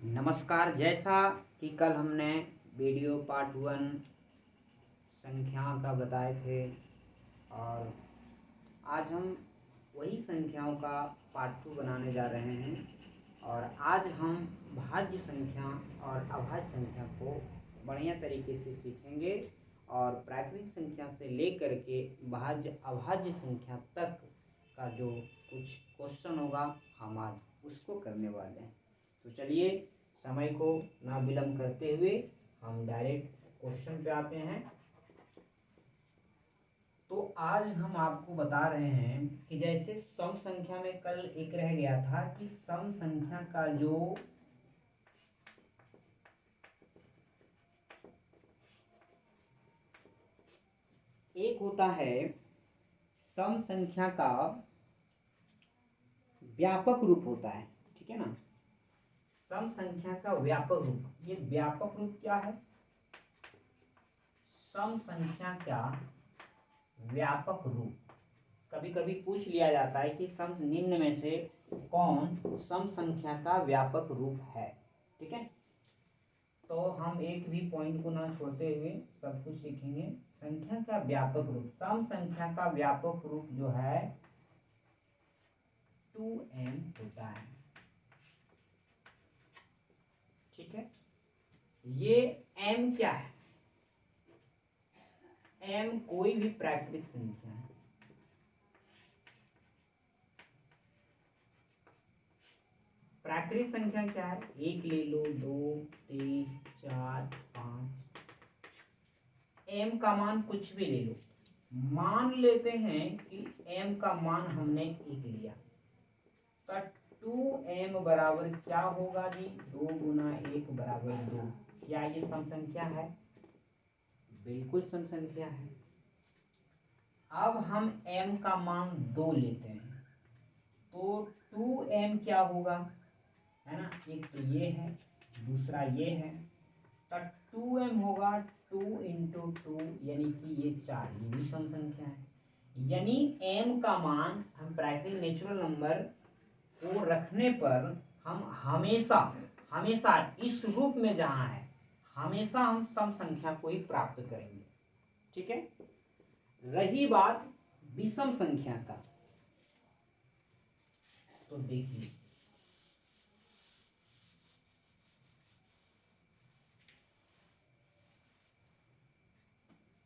नमस्कार। जैसा कि कल हमने वीडियो पार्ट 1 संख्याओं का बताए थे और आज हम वही संख्याओं का पार्ट 2 बनाने जा रहे हैं। और आज हम भाज्य संख्या और अभाज्य संख्या को बढ़िया तरीके से सीखेंगे और प्राकृतिक संख्या से लेकर के भाज्य अभाज्य संख्या तक का जो कुछ क्वेश्चन होगा हम आज उसको करने वाले हैं। तो चलिए समय को ना विलंब करते हुए हम डायरेक्ट क्वेश्चन पे आते हैं। तो आज हम आपको बता रहे हैं कि जैसे सम संख्या में कल एक रह गया था कि सम संख्या का जो एक होता है सम संख्या का व्यापक रूप होता है, ठीक है ना। सम संख्या का व्यापक रूप, ये व्यापक रूप क्या है? सम संख्या का व्यापक रूप कभी कभी पूछ लिया जाता है कि सम निम्न में से कौन सम संख्या का व्यापक रूप है, ठीक है। तो हम एक भी पॉइंट को ना छोड़ते हुए सब कुछ सीखेंगे। संख्या का व्यापक रूप, सम संख्या का व्यापक रूप जो है 2m होता है, ठीक है। ये m क्या है? m कोई भी प्राकृतिक संख्या है। प्राकृतिक संख्या क्या है? 1 ले लो, 2, 3, 4, 5। m का मान कुछ भी ले लो। मान लेते हैं कि m का मान हमने 1 लिया, तो 2m बराबर क्या होगा जी? 2 गुना 1 बराबर 2। क्या ये सम संख्या है? बिल्कुल सम संख्या है। अब हम m का मान 2 लेते हैं तो 2m क्या होगा, है ना। एक तो ये है, दूसरा ये है, तो 2m होगा 2 इंटू 2 यानी कि ये 4, ये भी सम संख्या है। यानी m का मान हम प्राकृतिक नेचुरल नंबर को रखने पर हम हमेशा हमेशा इस रूप में जहां है हमेशा हम सम संख्या को ही प्राप्त करेंगे, ठीक है। रही बात विषम संख्या का, तो देखिए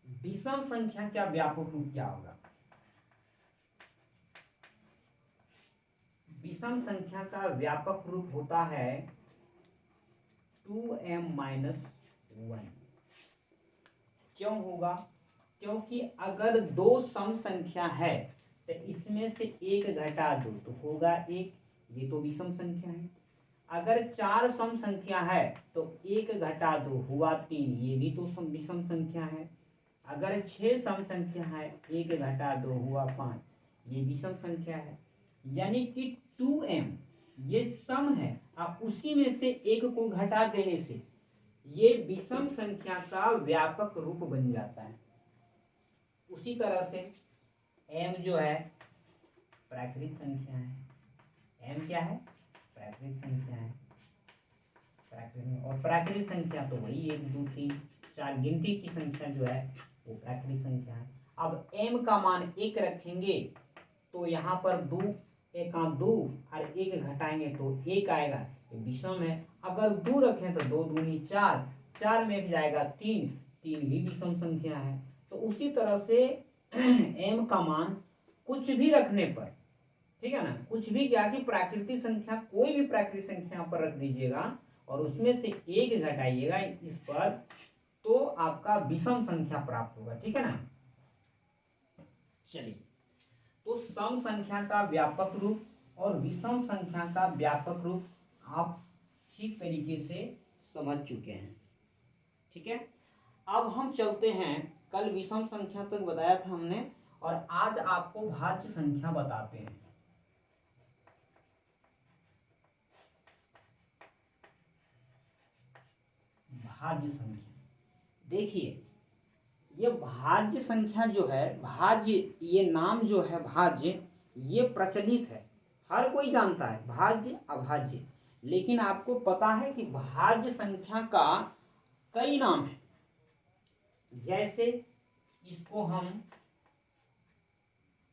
विषम संख्या का व्यापक रूप क्या होगा? विषम संख्या का व्यापक रूप होता है 2m माइनस 1। क्यों होगा? क्योंकि अगर 2 सम संख्या है तो इसमें से एक घटा दो तो होगा 1, ये तो विषम संख्या है। अगर 4 सम संख्या है तो 1 घटा दो हुआ 3, ये भी तो विषम संख्या है। अगर 6 सम संख्या है, 1 घटा दो हुआ 5, ये विषम संख्या है। यानी कि 2m ये सम है, अब उसी में से एक को घटा देने से ये विषम संख्या का व्यापक रूप बन जाता है। उसी तरह से m जो है प्राकृतिक संख्या है। m क्या है? प्राकृतिक संख्या है। प्राकृतिक और प्राकृतिक संख्या तो वही 1, 2, 3, 4 गिनती की संख्या जो है वो प्राकृतिक संख्या है। अब m का मान 1 रखेंगे तो यहाँ पर 2 1 2 और 1 घटाएंगे तो 1 आएगा, ये विषम है। अगर 2 रखें तो 2 दूनी 4, 4 में 1 जाएगा 3, 3 भी विषम संख्या है। तो उसी तरह से m का मान कुछ भी रखने पर, ठीक है ना, कुछ भी क्या कि प्राकृतिक संख्या कोई भी प्राकृतिक संख्या पर रख दीजिएगा और उसमें से 1 घटाइएगा इस पर, तो आपका विषम संख्या प्राप्त होगा, ठीक है ना। चलिए, तो सम संख्या का व्यापक रूप और विषम संख्या का व्यापक रूप आप ठीक तरीके से समझ चुके हैं, ठीक है। अब हम चलते हैं, कल विषम संख्या तक बताया था हमने और आज आपको भाज्य संख्या बताते हैं। भाज्य संख्या देखिए, ये भाज्य संख्या जो है, भाज्य ये नाम जो है भाज्य, ये प्रचलित है, हर कोई जानता है भाज्य अभाज्य। लेकिन आपको पता है कि भाज्य संख्या का कई नाम है। जैसे इसको हम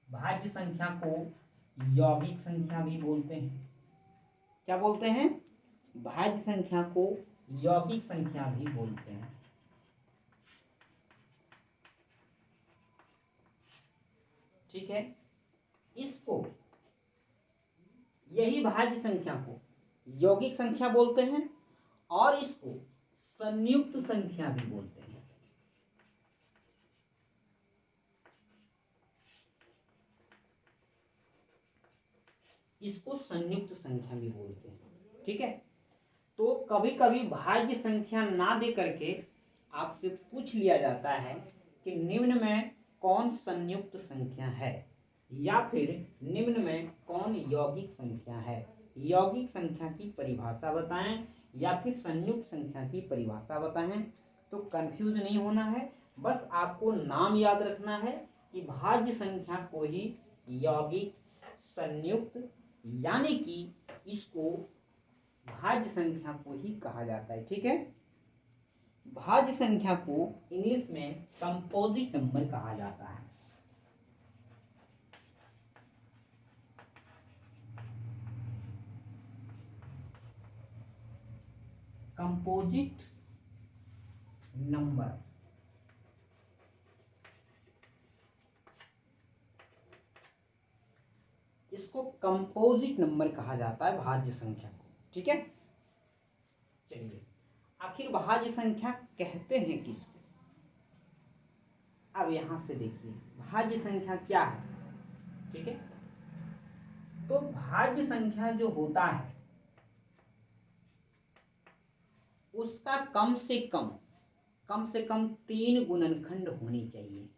भाज्य संख्या को यौगिक संख्या भी बोलते हैं। क्या बोलते हैं? भाज्य संख्या को यौगिक संख्या भी बोलते हैं। ठीक है, इसको यही भाज्य संख्या को यौगिक संख्या बोलते हैं और इसको संयुक्त संख्या भी बोलते हैं। इसको संयुक्त संख्या भी बोलते हैं। ठीक है, तो कभी कभी भाज्य संख्या ना दे करके आपसे पूछ लिया जाता है कि निम्न में कौन संयुक्त संख्या है या फिर निम्न में कौन यौगिक संख्या है। यौगिक संख्या की परिभाषा बताएं या फिर संयुक्त संख्या की परिभाषा बताएं। तो कंफ्यूज नहीं होना है, बस आपको नाम याद रखना है कि भाज्य संख्या को ही यौगिक, संयुक्त, यानी कि इसको भाज्य संख्या को ही कहा जाता है। ठीक है, भाज्य संख्या को इंग्लिश में कंपोजिट नंबर कहा जाता है। कंपोजिट नंबर, इसको कंपोजिट नंबर कहा जाता है भाज्य संख्या को। ठीक है, चलिए आखिर भाज्य संख्या कहते हैं किसको? अब यहां से देखिए भाज्य संख्या क्या है। ठीक है, तो भाज्य संख्या जो होता है उसका कम से कम 3 गुणनखंड होने चाहिए।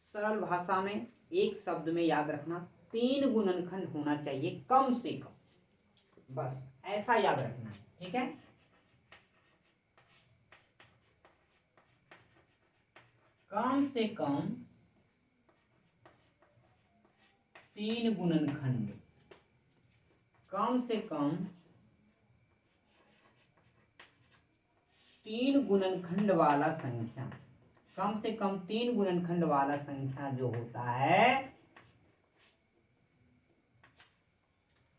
सरल भाषा में एक शब्द में याद रखना, 3 गुणनखंड होना चाहिए कम से कम, बस ऐसा याद रखना है। ठीक है, कम से कम 3 गुणनखंड, कम से कम 3 गुणनखंड वाला संख्या, कम से कम 3 गुणनखंड वाला संख्या जो होता है,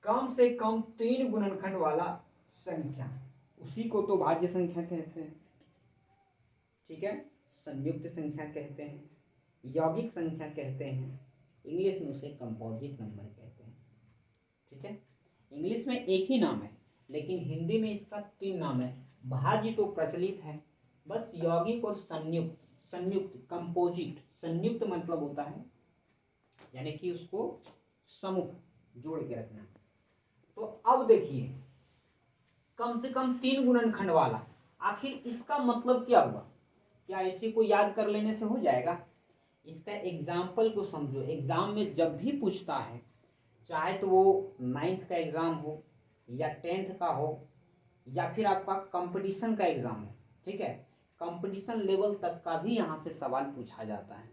कम से कम 3 गुणनखंड वाला संख्या, उसी को तो भाज्य संख्या कहते हैं। ठीक है, संयुक्त संख्या कहते हैं, यौगिक संख्या कहते हैं, इंग्लिश में उसे कंपोजिट नंबर कहते हैं। ठीक है, इंग्लिश में एक ही नाम है लेकिन हिंदी में इसका 3 नाम है। भाज्य तो प्रचलित है, बस यौगिक और संयुक्त, संयुक्त कंपोजिट, संयुक्त मतलब होता है यानी कि उसको समूह जोड़ के रखना। तो अब देखिए कम से कम 3 गुणनखंड वाला, आखिर इसका मतलब क्या हुआ? क्या इसी को याद कर लेने से हो जाएगा? इसका एग्जाम्पल को समझो। एग्जाम में जब भी पूछता है, चाहे तो वो 9th का एग्जाम हो या 10th का हो या फिर आपका कंपटीशन का एग्जाम हो, ठीक है, कंपटीशन लेवल तक का भी यहाँ से सवाल पूछा जाता है।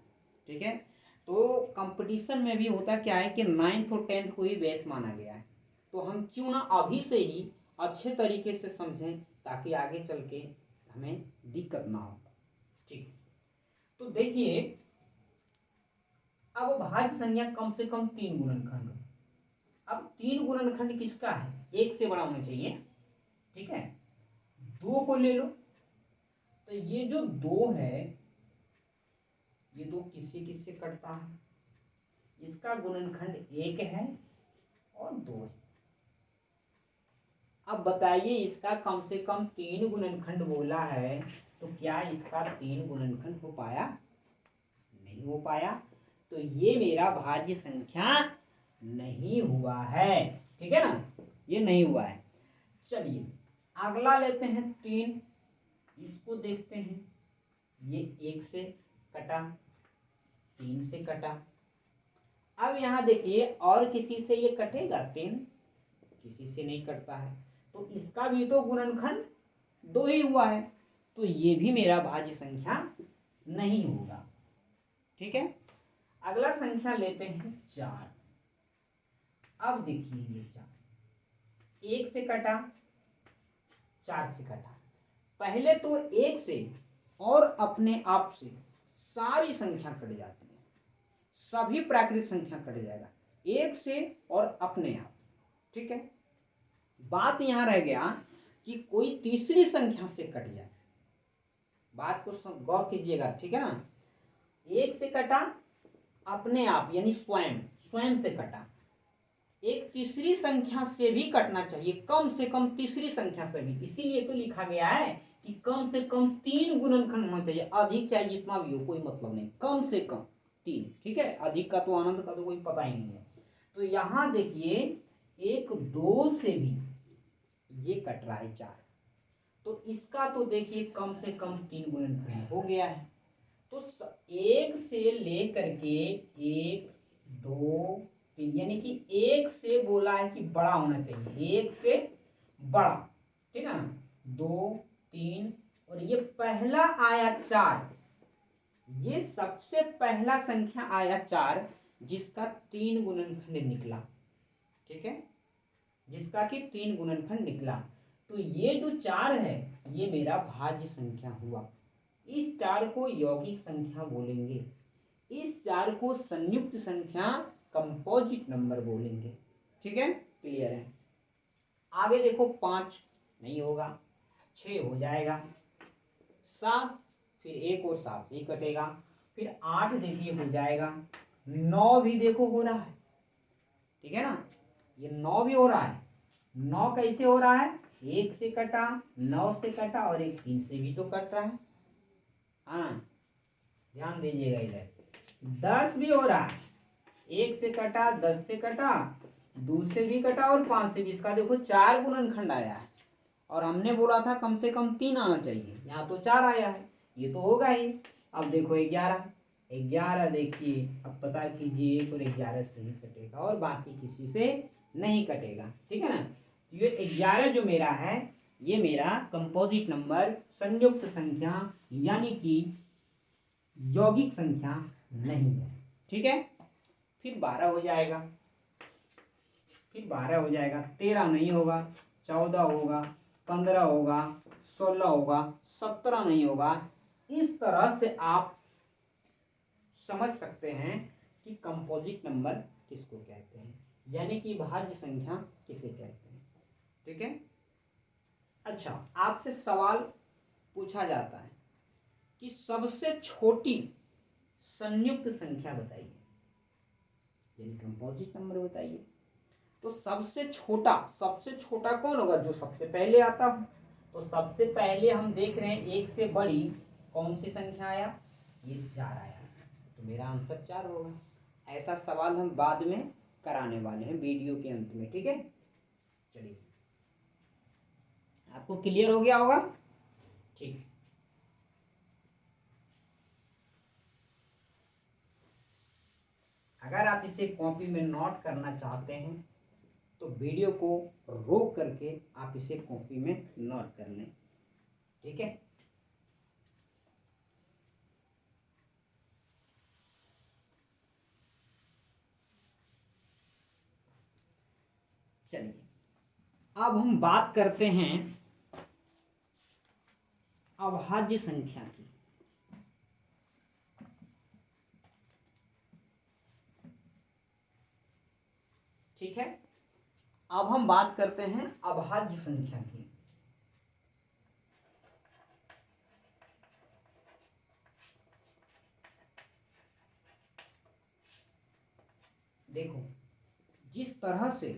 ठीक है, तो कंपटीशन में भी होता क्या है कि 9th और 10th को ही बेस माना गया है, तो हम क्यों ना अभी से ही अच्छे तरीके से समझें ताकि आगे चल के हमें दिक्कत ना हो। ठीक, तो देखिए अब भाज्य संख्या कम से कम 3 गुणनखंड। अब 3 गुणनखंड किसका है? 1 से बड़ा होना चाहिए। ठीक है, 2 को ले लो, तो ये जो 2 है, ये 2 किससे किससे कटता है? इसका गुणनखंड 1 है और 2 है। अब बताइए इसका कम से कम 3 गुणनखंड बोला है, तो क्या इसका 3 गुणनखंड हो पाया? नहीं हो पाया, तो ये मेरा भाज्य संख्या नहीं हुआ है। ठीक है ना, ये नहीं हुआ है। चलिए अगला लेते हैं 3, इसको देखते हैं। ये 1 से कटा, 3 से कटा। अब यहाँ देखिए और किसी से ये कटेगा? 3 किसी से नहीं कटता है, तो इसका भी तो गुणनखंड 2 ही हुआ है, तो ये भी मेरा भाज्य संख्या नहीं होगा। ठीक है, अगला संख्या लेते हैं 4। अब देखिए ये 4, एक से कटा, 4 से कटा। पहले तो एक से और अपने आप से सारी संख्या कट जाती है, सभी प्राकृतिक संख्या कट जाएगा, एक से और अपने आप से। ठीक है, बात यहां रह गया कि कोई तीसरी संख्या से कट जाए। बात को गौर कीजिएगा, ठीक है ना। एक से कटा, अपने आप यानी स्वयं, स्वयं से कटा। एक तीसरी संख्या से भी कटना चाहिए, कम से कम तीसरी संख्या से भी, इसीलिए तो लिखा गया है कि कम से कम 3 गुणनखंड होना चाहिए। अधिक चाहे जितना भी हो कोई मतलब नहीं, कम से कम 3। ठीक है, अधिक का तो आनंद का तो कोई पता ही नहीं है। तो यहां देखिए 1 2 से भी ये कट रहा है 4, तो इसका तो देखिए कम से कम 3 गुणनखंड हो गया है। तो 1 से लेकर के 1 2 3, यानी कि 1 से बोला है कि बड़ा होना चाहिए, 1 से बड़ा, ठीक है ना। 2 3 और ये पहला आया 4, ये सबसे पहला संख्या आया 4 जिसका 3 गुणनखंड निकला। ठीक है, जिसका कि 3 गुणनखंड निकला। तो ये जो 4 है ये मेरा भाज्य संख्या हुआ। इस 4 को यौगिक संख्या बोलेंगे, इस 4 को संयुक्त संख्या कंपोजिट नंबर बोलेंगे। ठीक है, क्लियर है। आगे देखो 5 नहीं होगा, 6 हो जाएगा, 7 फिर 1 और 7 से ही कटेगा, फिर 8 देखिए हो जाएगा, 9 भी देखो हो रहा है। ठीक है ना, ये 9 भी हो रहा है। 9 कैसे हो रहा है, 1 से कटा, 9 से कटा और एक 3 से भी तो कट रहा है। हाँ, ध्यान दीजिएगा इधर। 10 भी हो रहा है, 1 से कटा, 10 से कटा, 2 से भी कटा और 5 से भी। इसका देखो 4 गुणनखंड आया है और हमने बोला था कम से कम 3 आना चाहिए, यहाँ तो 4 आया है, ये तो होगा ही। अब देखो 11 देखिए, अब पता कीजिए 1 और 11 से ही कटेगा और बाकी किसी से नहीं कटेगा। ठीक है ना, ये 11 जो मेरा है ये मेरा कंपोजिट नंबर, संयुक्त संख्या यानी कि यौगिक संख्या नहीं है। ठीक है, फिर 12 हो जाएगा, फिर 12 हो जाएगा, 13 नहीं होगा, 14 होगा, 15 होगा, 16 होगा, 17 नहीं होगा। इस तरह से आप समझ सकते हैं कि कंपोजिट नंबर किसको कहते हैं, यानी कि भाज्य संख्या किसे कहते हैं। ठीक है, अच्छा, आपसे सवाल पूछा जाता है कि सबसे छोटी संयुक्त संख्या बताइए, यानी कंपोजिट नंबर बताइए। तो सबसे छोटा कौन होगा, जो सबसे पहले आता हो। तो सबसे पहले हम देख रहे हैं 1 से बड़ी कौन सी संख्या आया, ये 4 आया, तो मेरा आंसर 4 होगा। ऐसा सवाल हम बाद में कराने वाले हैं वीडियो के अंत में। ठीक है, चलिए, आपको क्लियर हो गया होगा। ठीक, अगर आप इसे कॉपी में नोट करना चाहते हैं तो वीडियो को रोक करके आप इसे कॉपी में नोट कर लें। ठीक है, चलिए अब हम बात करते हैं अभाज्य संख्या की। ठीक है, अब हम बात करते हैं अभाज्य संख्या की। देखो, जिस तरह से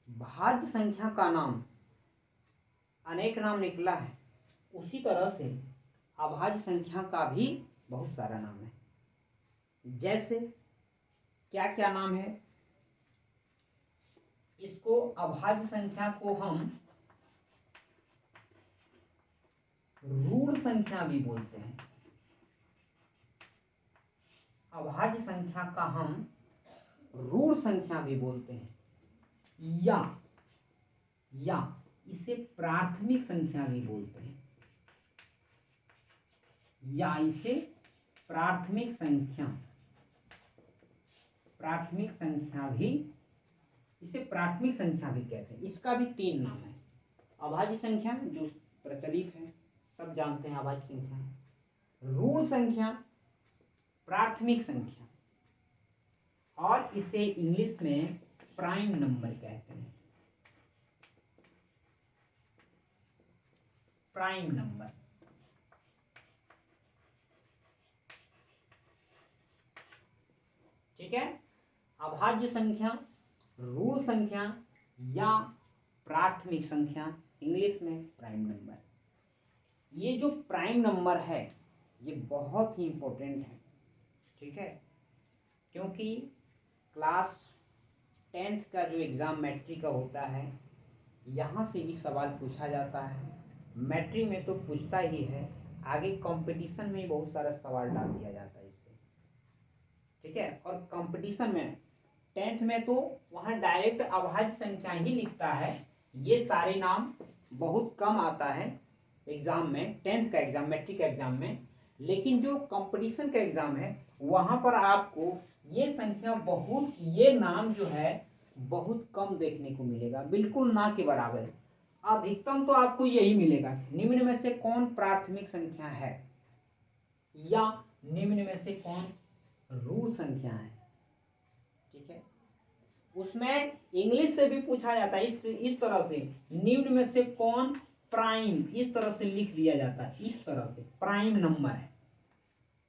भाज्य संख्या का नाम अनेक नाम निकला है, उसी तरह से अभाज्य संख्या का भी बहुत सारा नाम है। जैसे क्या क्या नाम है, इसको अभाज्य संख्या को हम ऋण संख्या भी बोलते हैं। अभाज्य संख्या का हम ऋण संख्या भी बोलते हैं, या इसे प्राथमिक संख्या भी बोलते हैं, या इसे प्राथमिक संख्या भी इसे प्राथमिक संख्या भी कहते हैं। इसका भी 3 नाम है। अभाज्य संख्या जो प्रचलित है, सब जानते हैं अभाज्य संख्या, ऋण संख्या, प्राथमिक संख्या, और इसे इंग्लिश में प्राइम नंबर कहते हैं। Prime number. ठीक है, अभाज्य संख्या, ऋण संख्या या प्राथमिक संख्या, इंग्लिश में प्राइम नंबर। ये जो प्राइम नंबर है ये बहुत ही इंपॉर्टेंट है। ठीक है, क्योंकि क्लास 10th का जो एग्ज़ाम मैट्रिक का होता है, यहाँ से भी सवाल पूछा जाता है। मैट्रिक में तो पूछता ही है, आगे कंपटीशन में बहुत सारा सवाल डाल दिया जाता है इससे। ठीक है, और कंपटीशन में 10th में तो वहाँ डायरेक्ट अभाज्य संख्या ही लिखता है। ये सारे नाम बहुत कम आता है एग्ज़ाम में, 10th का एग्ज़ाम, मैट्रिक का एग्ज़ाम में। लेकिन जो कंपटीशन का एग्ज़ाम है वहाँ पर आपको ये संख्या बहुत, ये नाम जो है बहुत कम देखने को मिलेगा, बिल्कुल ना के बराबर। अधिकतम तो आपको यही मिलेगा, निम्न में से कौन प्राथमिक संख्या है या निम्न में से कौन ऋण संख्या है। ठीक है, उसमें इंग्लिश से भी पूछा जाता है इस तरह से, निम्न में से कौन प्राइम, इस तरह से लिख दिया जाता है, इस तरह से प्राइम नंबर है।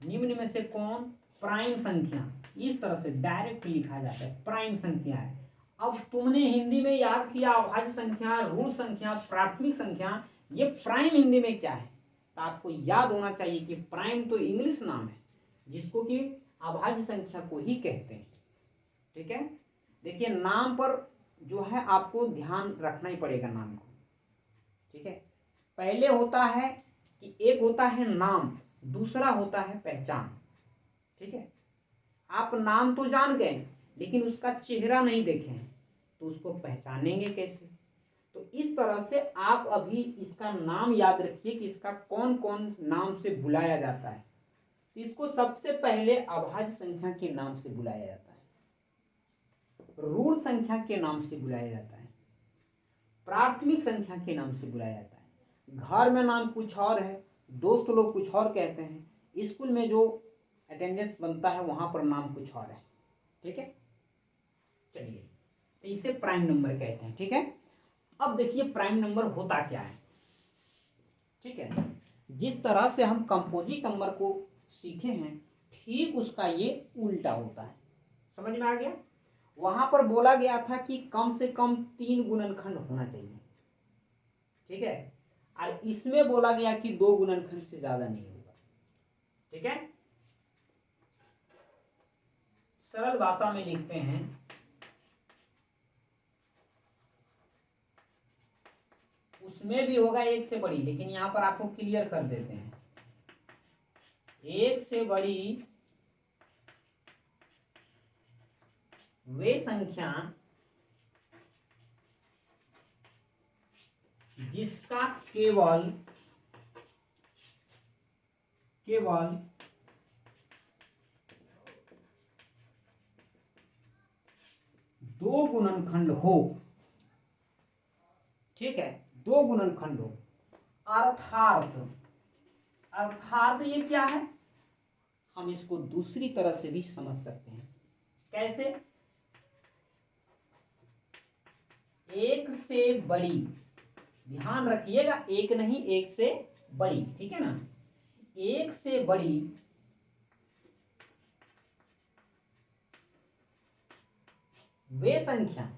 निम्न में से कौन प्राइम संख्या, इस तरह से डायरेक्ट लिखा जाता है, प्राइम संख्या है। अब तुमने हिंदी में याद किया अभाज्य संख्या, ऋण संख्या, प्राथमिक संख्या, ये प्राइम हिंदी में क्या है, तो आपको याद होना चाहिए कि प्राइम तो इंग्लिश नाम है जिसको कि अभाज्य संख्या को ही कहते हैं। ठीक है, देखिए नाम पर जो है आपको ध्यान रखना ही पड़ेगा नाम को। ठीक है, पहले होता है कि एक होता है नाम, दूसरा होता है पहचान। ठीक है, आप नाम तो जान गए लेकिन उसका चेहरा नहीं देखे हैं तो उसको पहचानेंगे कैसे। तो इस तरह से आप अभी इसका नाम याद रखिए कि इसका कौन कौन नाम से बुलाया जाता है। तो इसको सबसे पहले अभाज्य संख्या के नाम से बुलाया जाता है, ऋण संख्या के नाम से बुलाया जाता है, प्राथमिक संख्या के नाम से बुलाया जाता है। घर में नाम कुछ और है, दोस्त लोग कुछ और कहते हैं, स्कूल में जो अटेंडेंस बनता है वहां पर नाम कुछ और है। ठीक है, चलिए, तो इसे प्राइम नंबर कहते हैं। ठीक है, अब देखिए प्राइम नंबर होता क्या है। ठीक है, जिस तरह से हम कंपोजिट नंबर को सीखे हैं ठीक उसका ये उल्टा होता है। समझ में आ गया। वहां पर बोला गया था कि कम से कम 3 गुणनखंड होना चाहिए। ठीक है, और इसमें बोला गया कि 2 गुणनखंड से ज्यादा नहीं होगा। ठीक है, सरल भाषा में लिखते हैं, उसमें भी होगा 1 से बड़ी, लेकिन यहां पर आपको क्लियर कर देते हैं, 1 से बड़ी वे संख्या जिसका केवल 2 गुणनखंड हो। ठीक है, 2 गुणनखंड हो। अर्थात ये क्या है, हम इसको दूसरी तरह से भी समझ सकते हैं। कैसे, 1 से बड़ी, ध्यान रखिएगा, 1 नहीं 1 से बड़ी। ठीक है ना, 1 से बड़ी वे संख्या,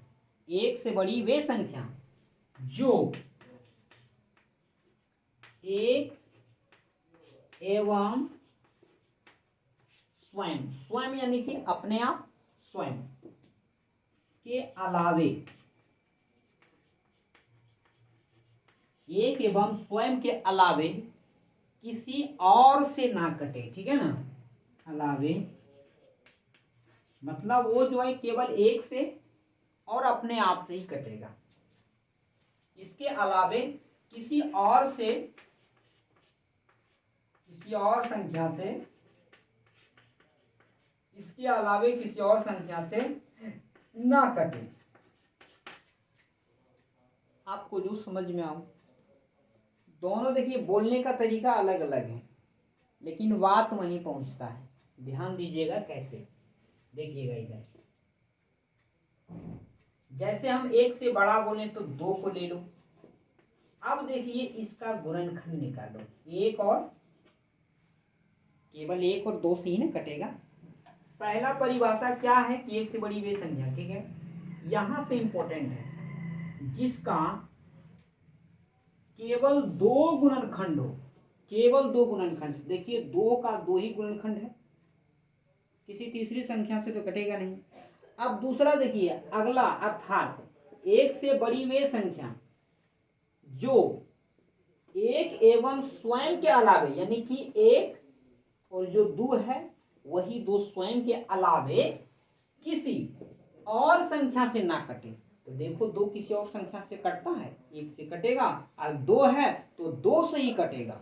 1 से बड़ी वे संख्या जो 1 एवं स्वयं यानी कि अपने आप स्वयं के अलावे, 1 एवं स्वयं के अलावे किसी और से ना कटे। ठीक है ना, अलावे मतलब वो जो है केवल 1 से और अपने आप से ही कटेगा, इसके अलावे किसी और संख्या से, इसके अलावे किसी और संख्या से ना कटे। आपको जो समझ में आओ। दोनों देखिए बोलने का तरीका अलग अलग है, लेकिन बात वहीं पहुंचता है। ध्यान दीजिएगा कैसे, देखिएगा इधर। जैसे हम एक से बड़ा बोले तो 2 को ले लो। अब देखिए इसका गुणनखंड निकालो, एक और केवल 1 और 2 से ही ना कटेगा। पहला परिभाषा क्या है कि एक से बड़ी वे संख्या, ठीक है, यहां से इंपॉर्टेंट है, जिसका केवल 2 गुणनखंड हो। केवल 2 गुणनखंड, देखिए 2 का 2 ही गुणनखंड है, किसी तीसरी संख्या से तो कटेगा नहीं। अब दूसरा देखिए अगला, अर्थात एक से बड़ी वे संख्या जो एक एवं स्वयं के अलावे, यानी कि एक और जो 2 है वही 2 स्वयं के अलावे किसी और संख्या से ना कटे। तो देखो 2 किसी और संख्या से कटता है, 1 से कटेगा, और 2 है तो 2 से ही कटेगा,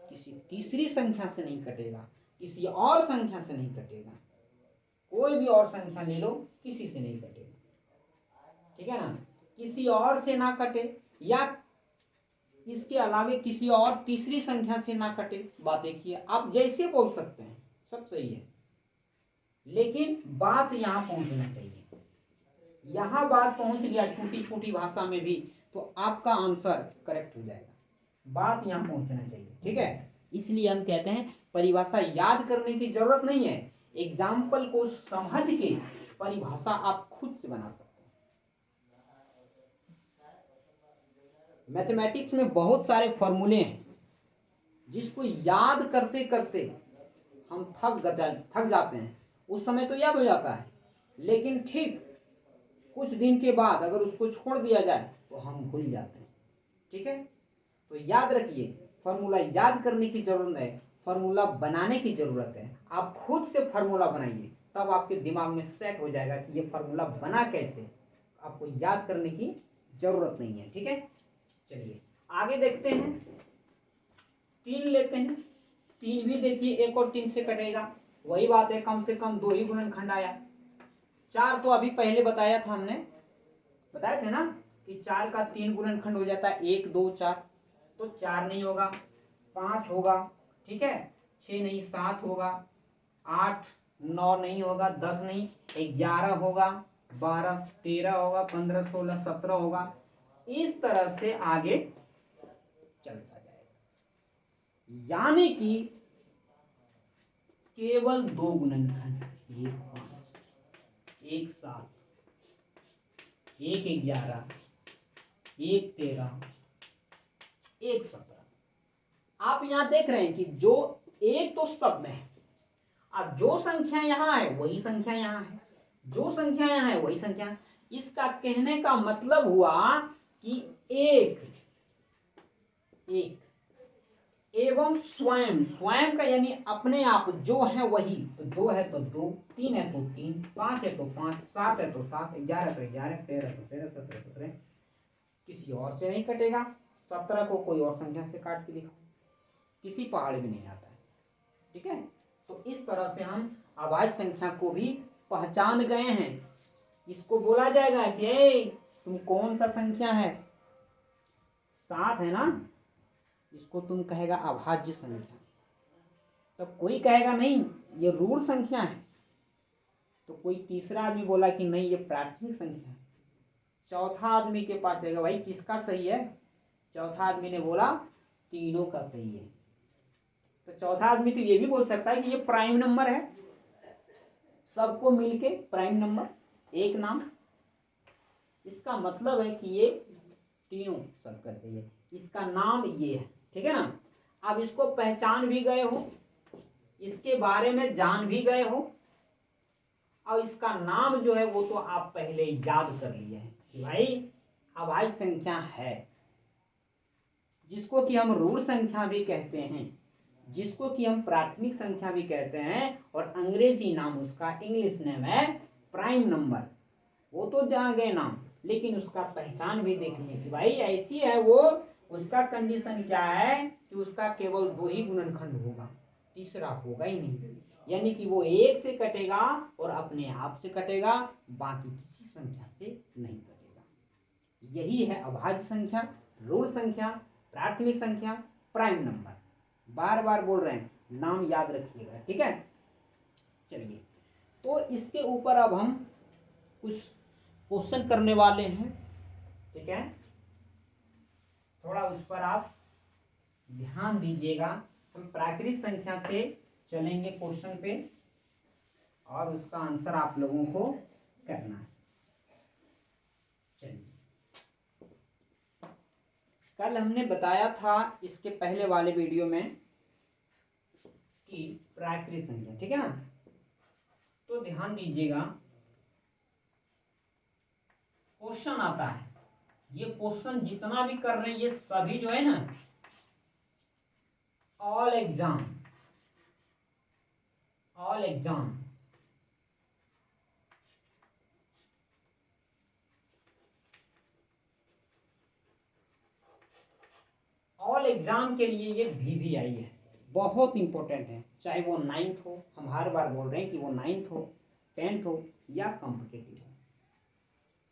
किसी तीसरी संख्या से नहीं कटेगा, किसी और संख्या से नहीं कटेगा। कोई भी और संख्या ले लो, किसी से नहीं कटेगा, ठीक है ना, किसी और से ना कटे या इसके अलावे किसी और तीसरी संख्या से ना कटे। बात देखिए, आप जैसे बोल सकते हैं सब सही है, लेकिन बात यहां पहुंचना चाहिए। यहां बात पहुंच गया छोटी छोटी भाषा में भी, तो आपका आंसर करेक्ट हो जाएगा। बात यहां पहुंचना चाहिए, ठीक है। इसलिए हम कहते हैं परिभाषा याद करने की जरूरत नहीं है, एग्जाम्पल को समझ के परिभाषा आप खुद से बना सकते हैं। मैथमेटिक्स में बहुत सारे फॉर्मूले हैं जिसको याद करते करते हम थक जाते हैं। उस समय तो याद हो जाता है, लेकिन ठीक कुछ दिन के बाद अगर उसको छोड़ दिया जाए तो हम भूल जाते हैं, ठीक है। तो याद रखिए, फॉर्मूला याद करने की जरूरत है, फॉर्मूला बनाने की जरूरत है। आप खुद से फॉर्मूला बनाइए, तब आपके दिमाग में सेट हो जाएगा कि ये फॉर्मूला बना कैसे। आपको याद करने की जरूरत नहीं है, ठीक है। चलिए आगे देखते हैं, 3 लेते हैं। 3 भी देखिए 1 और 3 से कटेगा, वही बात है, कम से कम 2 ही गुणनखंड आया। 4 तो अभी पहले बताया था हमने, बताए थे ना कि 4 का 3 गुणनखंड हो जाता है 1 2 4, तो 4 नहीं होगा, 5 होगा, ठीक है, 6 नहीं 7 होगा, 8 9 नहीं होगा, 10 नहीं 11 होगा, 12 13 होगा, 15 16 17 होगा। इस तरह से आगे चलता जाएगा, यानी कि केवल 2 गुणनखंड, 1 5 1 7 1 11 1 13 1 17। आप यहां देख रहे हैं कि जो एक तो सब में है, अब जो संख्या यहां है वही संख्या यहां है, जो संख्या यहां है वही संख्या। इसका कहने का मतलब हुआ कि एक एवं स्वयं, स्वयं का यानी अपने आप जो है वही, तो 2 है तो 2, 3 है तो 3, 5 है तो 5, 7 है तो 7, 11 तो 11, 13 तो 13, 17 तो 17, किसी और से नहीं कटेगा। 17 को कोई और संख्या से काट के दिखाओ, किसी पहाड़ भी नहीं आता है, ठीक है। तो इस तरह से हम अभाज्य संख्या को भी पहचान गए हैं। इसको बोला जाएगा कि तुम कौन सा संख्या है, 7 है ना, इसको तुम कहेगा अभाज्य संख्या। तब कोई कहेगा नहीं ये ऋण संख्या है, तो कोई तीसरा आदमी बोला कि नहीं ये प्राथमिक संख्या है। चौथा आदमी के पास जाएगा, भाई किसका सही है, चौथा आदमी ने बोला तीनों का सही है। तो चौथा आदमी तो ये भी बोल सकता है कि ये प्राइम नंबर है, सबको मिलके प्राइम नंबर, एक नाम, इसका मतलब है कि ये तीनों सबका सही है, इसका नाम ये है, ठीक है ना। अब इसको पहचान भी गए हो, इसके बारे में जान भी गए हो, और इसका नाम जो है वो तो आप पहले याद कर लिए हैं कि भाई अभाज्य संख्या है, जिसको कि हम ऋण संख्या भी कहते हैं, जिसको कि हम प्राथमिक संख्या भी कहते हैं, और अंग्रेजी नाम उसका, इंग्लिश नेम है प्राइम नंबर। वो तो जान गए नाम, लेकिन उसका पहचान भी देख लिए कि भाई ऐसी है वो, उसका कंडीशन क्या है कि उसका केवल 2 ही गुणनखंड होगा, तीसरा होगा ही नहीं, यानी कि वो 1 से कटेगा और अपने आप से कटेगा, बाकी किसी संख्या से नहीं कटेगा। यही है अभाज्य संख्या, ऋण संख्या, प्राथमिक संख्या, प्राइम नंबर। बार बार बोल रहे हैं, नाम याद रखिएगा, ठीक है। चलिए, तो इसके ऊपर अब हम कुछ क्वेश्चन करने वाले हैं, ठीक है। थोड़ा उस पर आप ध्यान दीजिएगा। हम प्राकृतिक संख्या से चलेंगे क्वेश्चन पे और उसका आंसर आप लोगों को करना है। चलिए, कल हमने बताया था इसके पहले वाले वीडियो में कि प्राकृतिक संख्या, ठीक है ना। तो ध्यान दीजिएगा, क्वेश्चन आता है, ये क्वेश्चन जितना भी कर रहे हैं ये सभी जो है ना, ऑल एग्जाम के लिए ये VVI है, बहुत इंपॉर्टेंट है। चाहे वो 9th हो, हम हर बार बोल रहे हैं कि वो 9th हो, 10th हो या कॉम्पिटिटिव हो,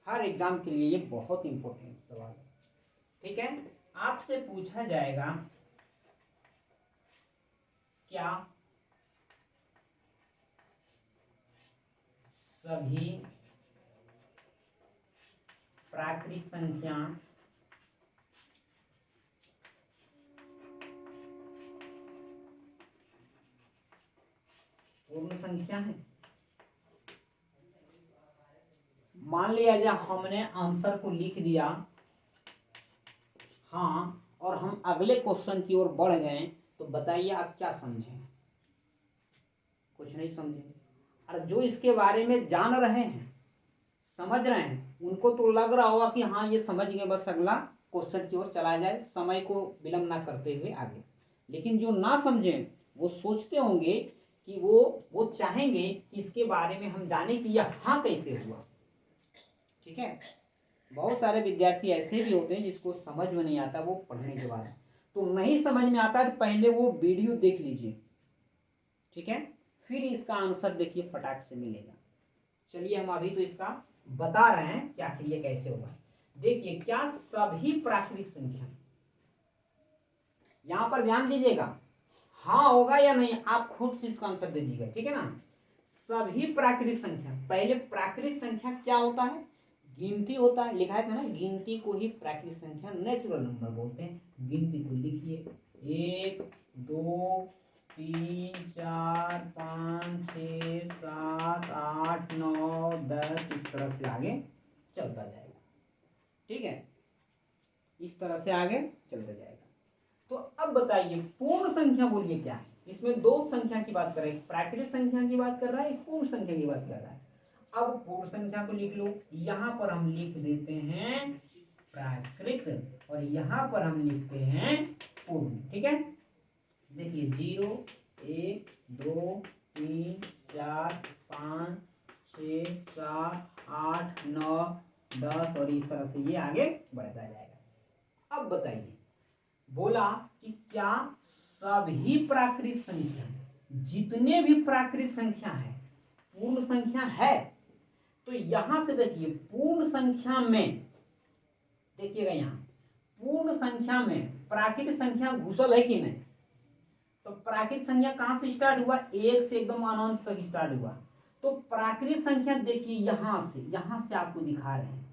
हर एग्जाम के लिए ये बहुत इंपॉर्टेंट सवाल है, ठीक है। आपसे पूछा जाएगा क्या सभी प्राकृतिक संख्या पूर्ण संख्या है। मान लिया जाए हमने आंसर को लिख दिया हाँ, और हम अगले क्वेश्चन की ओर बढ़ गए, तो बताइए आप क्या समझे? कुछ नहीं समझे। और जो इसके बारे में जान रहे हैं, समझ रहे हैं, उनको तो लग रहा होगा कि हाँ ये समझ गए, बस अगला क्वेश्चन की ओर चला जाए, समय को विलंब ना करते हुए आगे। लेकिन जो ना समझे वो सोचते होंगे कि वो चाहेंगे कि इसके बारे में हम जाने कि यह हाँ कैसे हुआ, ठीक है। बहुत सारे विद्यार्थी ऐसे भी होते हैं जिसको समझ में नहीं आता, वो पढ़ने के बाद तो नहीं समझ में आता है, तो पहले वो वीडियो देख लीजिए, ठीक है, फिर इसका आंसर देखिए फटाक से मिलेगा। चलिए, हम अभी तो इसका बता रहे हैं कि आखिर ये कैसे होगा। देखिए, क्या सभी प्राकृतिक संख्या, यहां पर ध्यान दीजिएगा, हाँ होगा या नहीं आप खुद से इसका आंसर दीजिएगा, ठीक है ना। सभी प्राकृतिक संख्या, पहले प्राकृतिक संख्या क्या होता है? गिनती होता है, लिखा था ना, गिनती को ही प्राकृतिक संख्या, नेचुरल नंबर बोलते हैं। गिनती को लिखिए 1 2 3 4 5 6 7 8 9 10, इस तरह से आगे चलता जाएगा, ठीक है, इस तरह से आगे चलता जाएगा। तो अब बताइए पूर्ण संख्या बोलिए क्या है? इसमें दो संख्या की बात कर रहे हैं, प्राकृतिक संख्या की बात कर रहा है, पूर्ण संख्या की बात कर रहा है। अब पूर्ण संख्या को लिख लो, यहां पर हम लिख देते हैं प्राकृतिक और यहां पर हम लिखते हैं पूर्ण, ठीक है। देखिए 0 1 2 3 4 5 6 7 8 9 10 और इस तरह से ये आगे बढ़ता जाएगा। अब बताइए, बोला कि क्या सभी प्राकृतिक संख्या, जितने भी प्राकृतिक संख्या है पूर्ण संख्या है? तो यहां से देखिए पूर्ण संख्या में, देखिएगा यहां पूर्ण संख्या में प्राकृतिक संख्या घुसल है कि नहीं? तो प्राकृतिक संख्या कहां से स्टार्ट हुआ? 1 से एकदम अनंत तक स्टार्ट हुआ। तो प्राकृतिक संख्या देखिए यहां से आपको दिखा रहे हैं,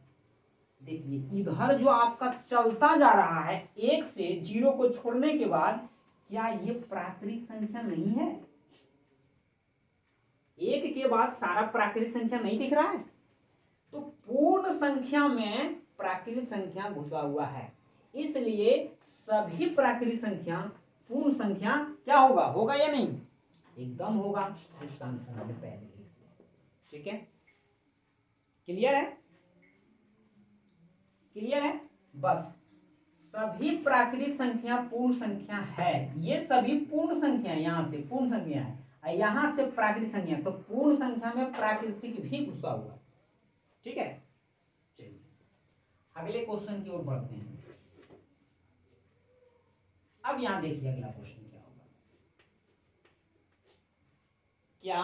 देखिए इधर जो आपका चलता जा रहा है 1 से 0 को छोड़ने के बाद, क्या ये प्राकृतिक संख्या नहीं है? 1 के बाद सारा प्राकृतिक संख्या नहीं दिख रहा है? तो पूर्ण संख्या में प्राकृतिक संख्या घुसा हुआ है, इसलिए सभी प्राकृतिक संख्या पूर्ण संख्या क्या होगा? होगा या नहीं? एकदम होगा। इसका आंसर हमने पहले लिख दिया, ठीक है। क्लियर है? क्लियर है? बस सभी प्राकृतिक संख्या पूर्ण संख्या है, ये सभी पूर्ण संख्या, यहां से पूर्ण संख्या है और यहां से प्राकृतिक संख्या, तो पूर्ण संख्या में प्राकृतिक भी घुसा हुआ, ठीक है। चलिए अगले क्वेश्चन की ओर बढ़ते हैं। अब यहां देखिए अगला क्वेश्चन क्या होगा। क्या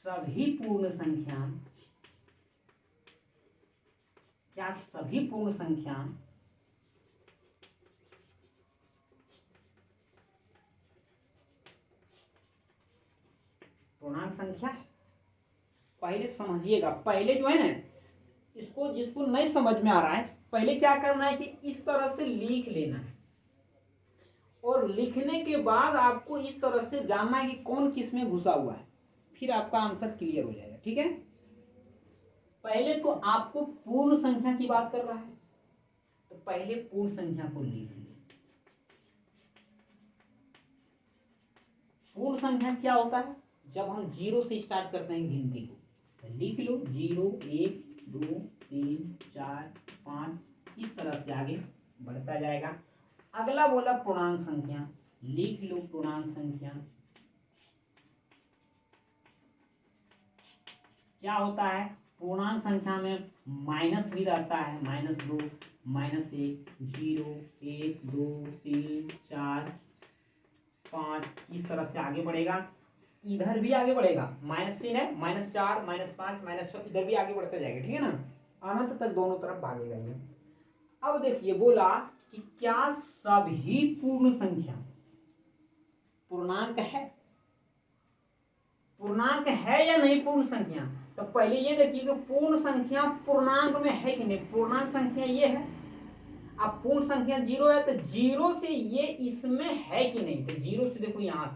सभी पूर्ण संख्या, क्या सभी पूर्ण संख्या पूर्णांक संख्या है? पहले समझिएगा, पहले जो है ना, इसको जिसको नहीं समझ में आ रहा है, पहले क्या करना है कि इस तरह से लिख लेना है, और लिखने के बाद आपको इस तरह से जानना है कि कौन किस में घुसा हुआ है, फिर आपका आंसर क्लियर हो जाएगा। ठीक है, पहले तो आपको पूर्ण संख्या की बात कर रहा है, तो पहले पूर्ण संख्या को लिख लीजिए। पूर्ण संख्या क्या होता है? जब हम 0 से स्टार्ट करते हैं गिनती को, तो लिख लो 0, 1, 2, 3, 4, 5, इस तरह से आगे बढ़ता जाएगा। अगला बोला पूर्णांक संख्या, लिख लो पूर्णांक संख्या क्या होता है? पूर्णांक संख्या में माइनस भी रहता है, -2, -1, 0, 1, 2, 3, 4, 5, इस तरह से आगे बढ़ेगा। इधर भी आगे बढ़ेगा, -3 है, -4, -5, -6, इधर भी आगे बढ़ता जाएगा। ठीक है ना, अनंत तक दोनों तरफ भागेगा ये। अब देखिए बोला कि क्या सभी पूर्ण संख्या पूर्णांक है? पूर्णांक है या नहीं पूर्ण संख्या? तो पहले ये देखिए कि पूर्ण संख्या पूर्णांक में है कि नहीं। पूर्णांक संख्या ये है, अब पूर्ण संख्या 0 है, तो 0 से ये इसमें है कि नहीं। तो 0 से देखो, यहां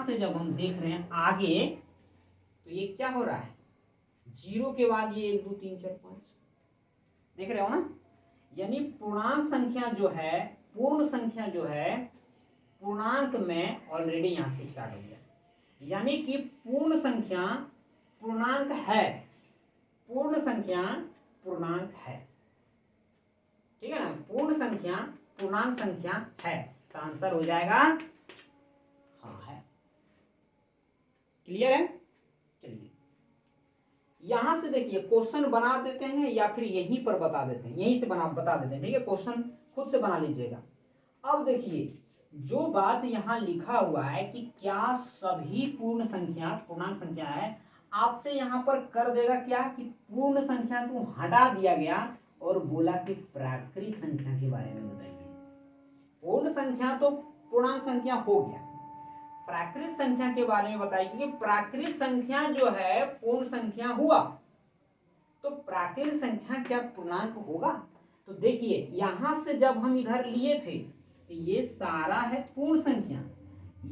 से जब हम देख रहे हैं आगे, तो ये क्या हो रहा है? 0 के बाद ये 1, 2, 3, 4, 5 देख रहे हो ना। यानी पूर्णांक संख्या जो है, पूर्ण संख्या जो है, पूर्णांक में ऑलरेडी यहां से स्टार्ट हो गया। यानी कि पूर्ण संख्या पूर्णांक है, पूर्ण संख्या पूर्णांक है। ठीक है ना, पूर्ण संख्या पूर्णांक संख्या है, तो आंसर हो जाएगा हाँ है। क्लियर है? चलिए यहां से देखिए, क्वेश्चन बना देते हैं या फिर यहीं पर बता देते हैं, यहीं से बता देते हैं। ठीक है, क्वेश्चन खुद से बना लीजिएगा। अब देखिए, जो बात यहां लिखा हुआ है कि क्या सभी पूर्ण संख्या पूर्णांक संख्या है, आपसे यहां पर कर देगा क्या कि पूर्ण संख्या को हटा दिया गया और बोला कि प्राकृत संख्या के बारे में बताइए। पूर्ण संख्या तो पूर्णांक संख्या हो गया, प्राकृत संख्या के बारे में बताइए कि प्राकृत संख्या जो है पूर्ण संख्या हुआ, तो प्राकृत संख्या क्या पूर्णांक होगा? तो देखिए, यहां से जब हम इधर लिए थे, तो ये सारा है पूर्ण संख्या,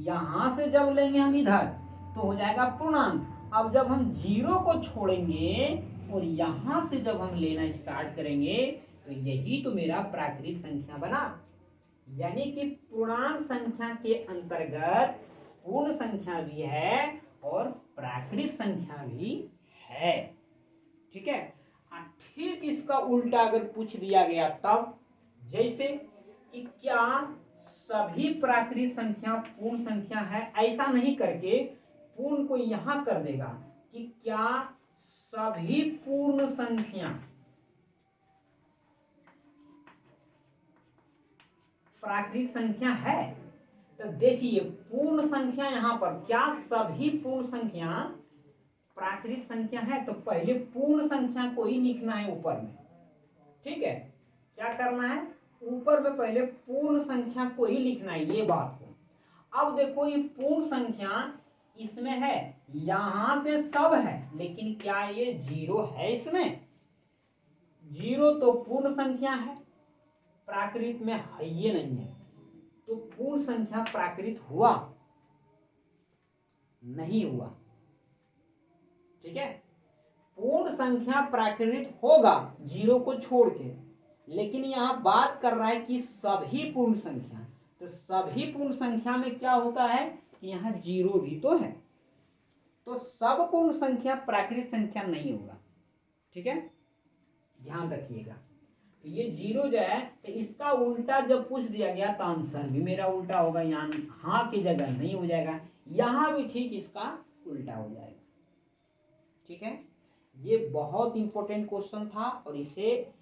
यहां से जब लेंगे हम इधर तो हो जाएगा पूर्णांक। अब जब हम 0 को छोड़ेंगे और यहां से जब हम लेना स्टार्ट करेंगे, तो यही तो मेरा प्राकृत संख्या बना। यानी कि पूर्णांक संख्या के अंतर्गत पूर्ण संख्या भी है और प्राकृत संख्या भी है। ठीक है, ठीक इसका उल्टा अगर पूछ दिया गया तब, जैसे कि क्या सभी प्राकृत संख्या पूर्ण संख्या है, ऐसा नहीं करके पूर्ण को यहां कर देगा कि क्या सभी पूर्ण संख्या प्राकृत संख्या है। तो देखिए, पूर्ण संख्या यहां पर, क्या सभी पूर्ण संख्या प्राकृत संख्या है, तो पहले पूर्ण संख्या को ही लिखना है ऊपर में। ठीक है, क्या करना है, ऊपर में पहले पूर्ण संख्या को ही लिखना है, ये बात को। अब देखो, ये पूर्ण संख्या इसमें है, यहां से सब है, लेकिन क्या ये 0 है इसमें? 0 तो पूर्ण संख्या है, प्राकृत में है ये नहीं है, तो पूर्ण संख्या प्राकृत हुआ नहीं हुआ। ठीक है, पूर्ण संख्या प्राकृत होगा 0 को छोड़ के, लेकिन यहां बात कर रहा है कि सभी पूर्ण संख्या, तो सभी पूर्ण संख्या में क्या होता है कि यहां 0 भी तो है, तो सब पूर्ण संख्या प्राकृत संख्या नहीं होगा। ठीक है, ध्यान रखिएगा। तो ये 0 जो है, तो इसका उल्टा जब पूछ दिया गया तो आंसर भी मेरा उल्टा होगा, यहाँ हाँ की जगह नहीं हो जाएगा, यहां भी ठीक इसका उल्टा हो जाएगा। ठीक है, ये बहुत इंपॉर्टेंट क्वेश्चन था, और इसे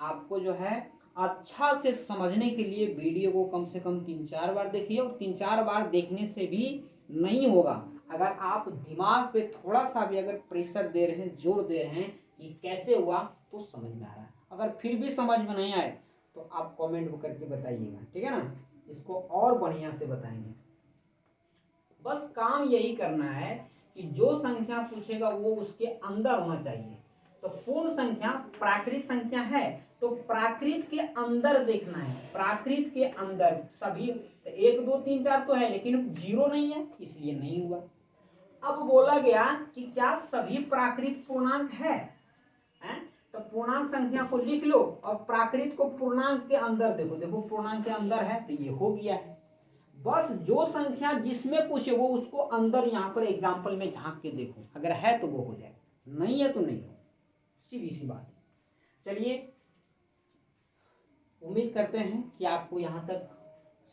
आपको जो है अच्छा से समझने के लिए वीडियो को कम से कम 3-4 बार देखिए, और 3-4 बार देखने से भी नहीं होगा, अगर आप दिमाग पे थोड़ा सा भी अगर प्रेशर दे रहे हैं, जोर दे रहे हैं कि कैसे हुआ, तो समझ में आ रहा है। अगर फिर भी समझ में नहीं आए तो आप कमेंट करके बताइएगा, ठीक है ना, इसको और बढ़िया से बताएंगे। बस काम यही करना है कि जो संख्या पूछेगा वो उसके अंदर होना चाहिए। तो पूर्ण संख्या प्राकृत संख्या है तो प्राकृत के अंदर देखना है, प्राकृत के अंदर सभी। तो 1 2 3 4 तो है लेकिन 0 नहीं है, इसलिए नहीं हुआ। अब बोला गया कि क्या सभी प्राकृत पूर्णांक है? तो पूर्णांक संख्या को लिख लो और प्राकृत को पूर्णांक के अंदर देखो, देखो पूर्णांक के अंदर है तो ये हो गया है। बस जो संख्या जिसमें पूछे वो उसको अंदर यहाँ पर एग्जाम्पल में झांक के देखो, अगर है तो वो हो जाए, नहीं है तो नहीं हो, सीधी सी बात। चलिए, उम्मीद करते हैं कि आपको यहाँ तक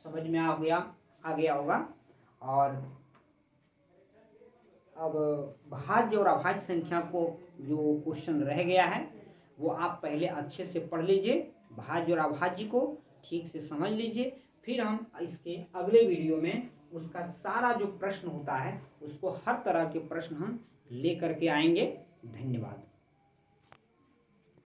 समझ में आ गया होगा। और अब भाज्य और अभाज्य संख्या को जो क्वेश्चन रह गया है वो आप पहले अच्छे से पढ़ लीजिए, भाज्य और अभाज्य को ठीक से समझ लीजिए, फिर हम इसके अगले वीडियो में उसका सारा जो प्रश्न होता है उसको हर तरह के प्रश्न हम लेकर के आएंगे। धन्यवाद।